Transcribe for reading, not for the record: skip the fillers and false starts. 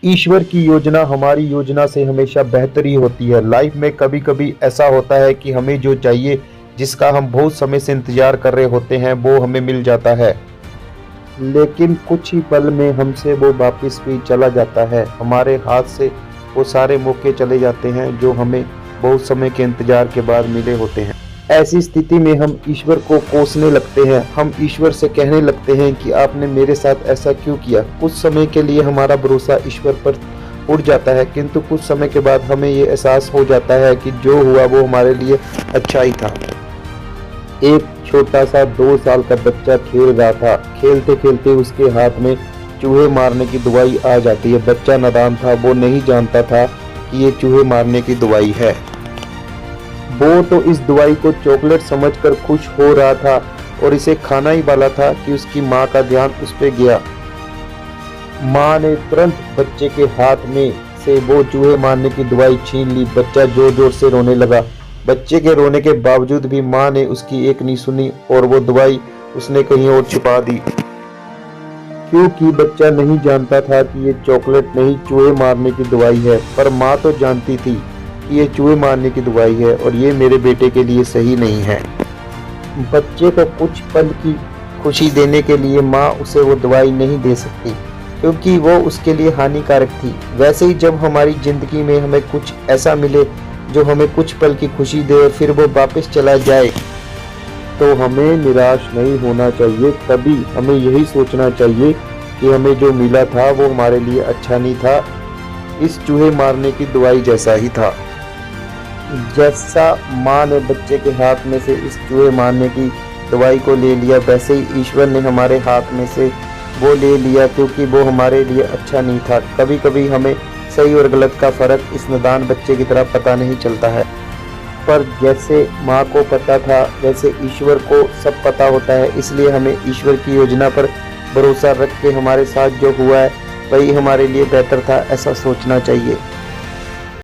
ईश्वर की योजना हमारी योजना से हमेशा बेहतर ही होती है। लाइफ में कभी-कभी ऐसा होता है कि हमें जो चाहिए, जिसका हम बहुत समय से इंतज़ार कर रहे होते हैं, वो हमें मिल जाता है। लेकिन कुछ ही पल में हमसे वो वापस भी चला जाता है। हमारे हाथ से वो सारे मौके चले जाते हैं जो हमें बहुत समय के इंतज़ार के बाद मिले होते हैं। ऐसी स्थिति में हम ईश्वर को कोसने लगते हैं। हम ईश्वर से कहने लगते हैं कि आपने मेरे साथ ऐसा क्यों किया? कुछ समय के लिए हमारा भरोसा ईश्वर पर उठ जाता है, किंतु कुछ समय के बाद हमें ये एहसास हो जाता है कि जो हुआ वो हमारे लिए अच्छा ही था। एक छोटा सा 2 साल का बच्चा खेल रहा था। खेलते खेलते उसके हाथ में चूहे मारने की दवाई आ जाती है। बच्चा नादान था, वो नहीं जानता था कि ये चूहे मारने की दवाई है। वो तो इस दवाई को चॉकलेट समझकर खुश हो रहा था और इसे खाना ही वाला था कि उसकी माँ का ध्यान उस पे गया। माँ ने तुरंत बच्चे के हाथ में से वो चूहे मारने की दवाई छीन ली। बच्चा जोर जोर से रोने लगा। बच्चे के रोने के बावजूद भी माँ ने उसकी एक नहीं सुनी और वो दवाई उसने कहीं और छिपा दी, क्योंकि बच्चा नहीं जानता था कि ये चॉकलेट नहीं चूहे मारने की दवाई है। पर माँ तो जानती थी कि ये चूहे मारने की दवाई है और ये मेरे बेटे के लिए सही नहीं है। बच्चे को कुछ पल की खुशी देने के लिए माँ उसे वो दवाई नहीं दे सकती, क्योंकि वो उसके लिए हानिकारक थी। वैसे ही जब हमारी ज़िंदगी में हमें कुछ ऐसा मिले जो हमें कुछ पल की खुशी दे और फिर वो वापस चला जाए, तो हमें निराश नहीं होना चाहिए। तभी हमें यही सोचना चाहिए कि हमें जो मिला था वो हमारे लिए अच्छा नहीं था, इस चूहे मारने की दवाई जैसा ही था। जैसा माँ ने बच्चे के हाथ में से इस चूहे मारने की दवाई को ले लिया, वैसे ही ईश्वर ने हमारे हाथ में से वो ले लिया, क्योंकि वो हमारे लिए अच्छा नहीं था। कभी कभी हमें सही और गलत का फ़र्क इस नादान बच्चे की तरह पता नहीं चलता है, पर जैसे माँ को पता था वैसे ईश्वर को सब पता होता है। इसलिए हमें ईश्वर की योजना पर भरोसा रख के हमारे साथ जो हुआ है वही हमारे लिए बेहतर था, ऐसा सोचना चाहिए।